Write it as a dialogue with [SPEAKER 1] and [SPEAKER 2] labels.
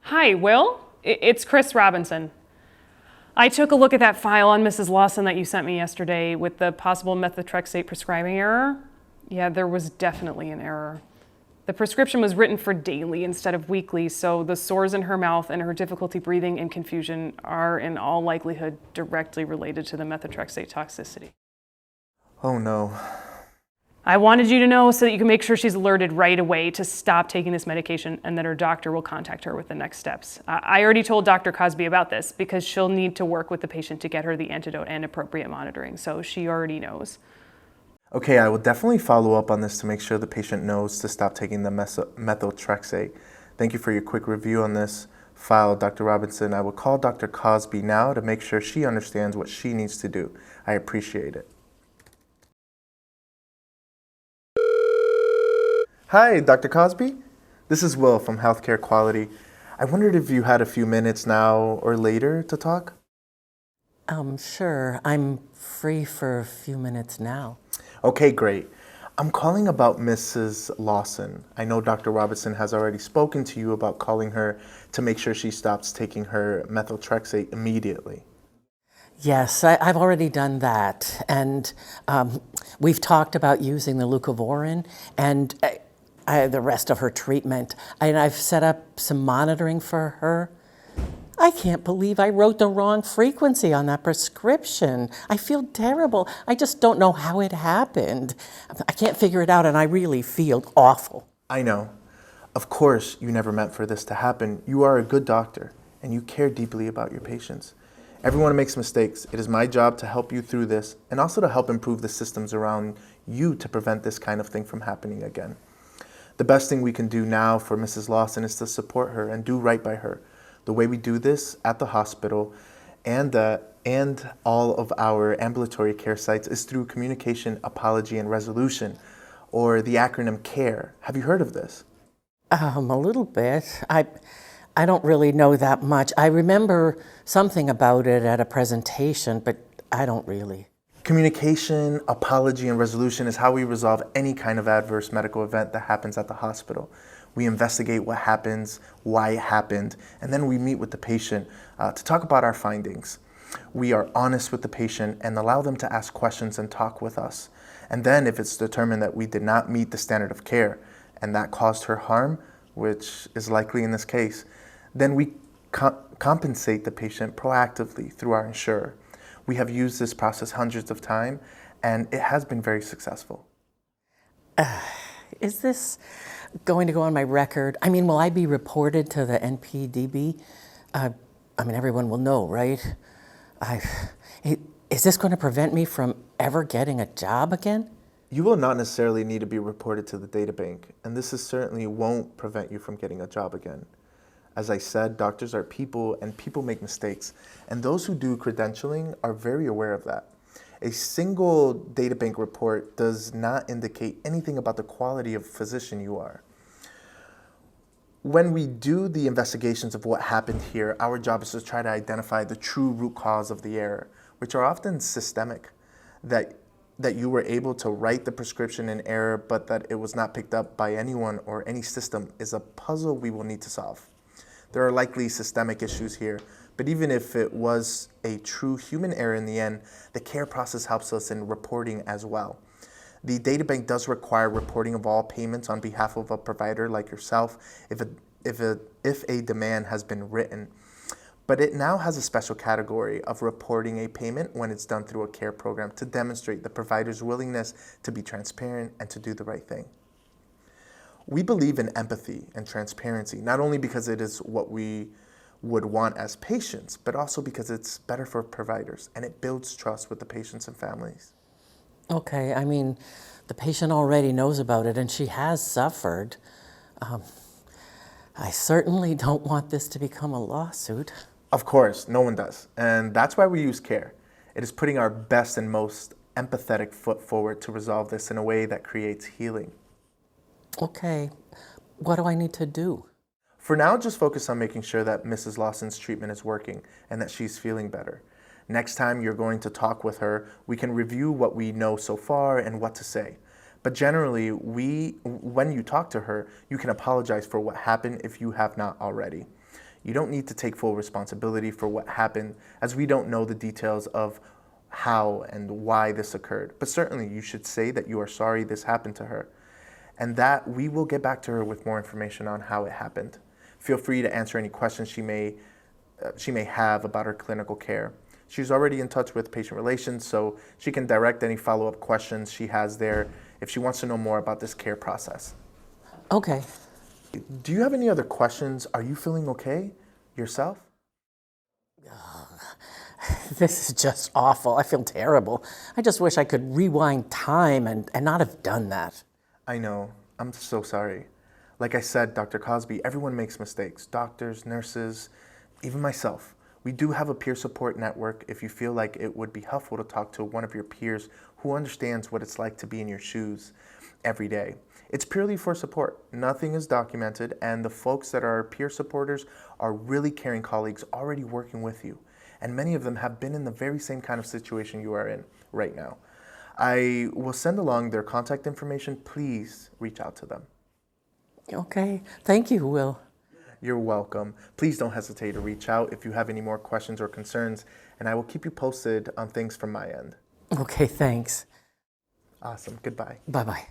[SPEAKER 1] Hi, Will. It's Chris Robinson. I took a look at that file on Mrs. Lawson that you sent me yesterday with the possible methotrexate prescribing error. Yeah, there was definitely an error. The prescription was written for daily instead of weekly, so the sores in her mouth and her difficulty breathing and confusion are in all likelihood directly related to the methotrexate toxicity.
[SPEAKER 2] Oh no.
[SPEAKER 1] I wanted you to know so that you can make sure she's alerted right away to stop taking this medication and that her doctor will contact her with the next steps. I already told Dr. Cosby about this because she'll need to work with the patient to get her the antidote and appropriate monitoring, so she already knows.
[SPEAKER 2] Okay, I will definitely follow up on this to make sure the patient knows to stop taking the methotrexate. Thank you for your quick review on this file, Dr. Robinson. I will call Dr. Cosby now to make sure she understands what she needs to do. I appreciate it. Hi, Dr. Cosby. This is Will from Healthcare Quality. I wondered if you had a few minutes now or later to talk?
[SPEAKER 3] Sure. I'm free for a few minutes now.
[SPEAKER 2] Okay, great. I'm calling about Mrs. Lawson. I know Dr. Robinson has already spoken to you about calling her to make sure she stops taking her methotrexate immediately.
[SPEAKER 3] Yes, I've already done that. And we've talked about using the leucovorin and the rest of her treatment. And I've set up some monitoring for her. I can't believe I wrote the wrong frequency on that prescription. I feel terrible. I just don't know how it happened. I can't figure it out, and I really feel awful.
[SPEAKER 2] I know. Of course, you never meant for this to happen. You are a good doctor, and you care deeply about your patients. Everyone makes mistakes. It is my job to help you through this, and also to help improve the systems around you to prevent this kind of thing from happening again. The best thing we can do now for Mrs. Lawson is to support her and do right by her. The way we do this at the hospital and all of our ambulatory care sites is through communication, apology, and resolution, or the acronym CARE. Have you heard of this?
[SPEAKER 3] A little bit. I don't really know that much. I remember something about it at a presentation, but I don't really.
[SPEAKER 2] Communication, apology, and resolution is how we resolve any kind of adverse medical event that happens at the hospital. We investigate what happens, why it happened, and then we meet with the patient to talk about our findings. We are honest with the patient and allow them to ask questions and talk with us. And then if it's determined that we did not meet the standard of care and that caused her harm, which is likely in this case, then we compensate the patient proactively through our insurer. We have used this process hundreds of times, and it has been very successful.
[SPEAKER 3] Is this going to go on my record? I mean, will I be reported to the NPDB? Everyone will know, right? Is this going to prevent me from ever getting a job again?
[SPEAKER 2] You will not necessarily need to be reported to the databank, and this certainly won't prevent you from getting a job again. As I said, doctors are people, and people make mistakes, and those who do credentialing are very aware of that. A single databank report does not indicate anything about the quality of physician you are. When we do the investigations of what happened here, our job is to try to identify the true root cause of the error, which are often systemic, that you were able to write the prescription in error, but that it was not picked up by anyone or any system is a puzzle we will need to solve. There are likely systemic issues here, but even if it was a true human error in the end, the care process helps us in reporting as well. The databank does require reporting of all payments on behalf of a provider like yourself if a demand has been written. But it now has a special category of reporting a payment when it's done through a care program to demonstrate the provider's willingness to be transparent and to do the right thing. We believe in empathy and transparency, not only because it is what we would want as patients, but also because it's better for providers and it builds trust with the patients and families.
[SPEAKER 3] Okay, the patient already knows about it and she has suffered. I certainly don't want this to become a lawsuit.
[SPEAKER 2] Of course, no one does. And that's why we use CARE. It is putting our best and most empathetic foot forward to resolve this in a way that creates healing.
[SPEAKER 3] Okay, what do I need to do?
[SPEAKER 2] For now, just focus on making sure that Mrs. Lawson's treatment is working and that she's feeling better. Next time you're going to talk with her, we can review what we know so far and what to say. But generally, when you talk to her, you can apologize for what happened if you have not already. You don't need to take full responsibility for what happened, as we don't know the details of how and why this occurred. But certainly you should say that you are sorry this happened to her, and that we will get back to her with more information on how it happened. Feel free to answer any questions she may have about her clinical care. She's already in touch with patient relations, so she can direct any follow-up questions she has there if she wants to know more about this care process.
[SPEAKER 3] Okay.
[SPEAKER 2] Do you have any other questions? Are you feeling okay yourself?
[SPEAKER 3] This is just awful. I feel terrible. I just wish I could rewind time and not have done that.
[SPEAKER 2] I know. I'm so sorry. Like I said, Dr. Cosby, everyone makes mistakes. Doctors, nurses, even myself. We do have a peer support network if you feel like it would be helpful to talk to one of your peers who understands what it's like to be in your shoes every day. It's purely for support. Nothing is documented, and the folks that are peer supporters are really caring colleagues already working with you. And many of them have been in the very same kind of situation you are in right now. I will send along their contact information. Please reach out to them.
[SPEAKER 3] Okay. Thank you, Will.
[SPEAKER 2] You're welcome. Please don't hesitate to reach out if you have any more questions or concerns, and I will keep you posted on things from my end.
[SPEAKER 3] Okay, thanks.
[SPEAKER 2] Awesome. Goodbye.
[SPEAKER 3] Bye-bye.